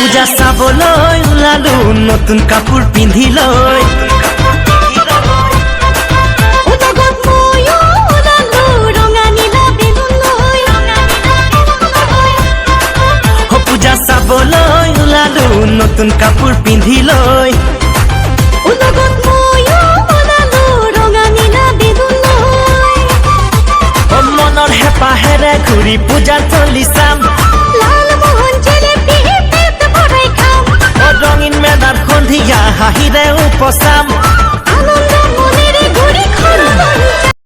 পূজা চাবলৈ ওলালো নতুন কাপোৰ পিন্ধি লৈ পূজা চাবলৈ ওলালো নতুন কাপোৰ পিন্ধি লৈ মনৰ হেঁপাহেৰে ঘূৰি পূজাৰ চলি চাম ৰঙীন মেদাত সন্ধিয়া হাঁহিৰে উপচাম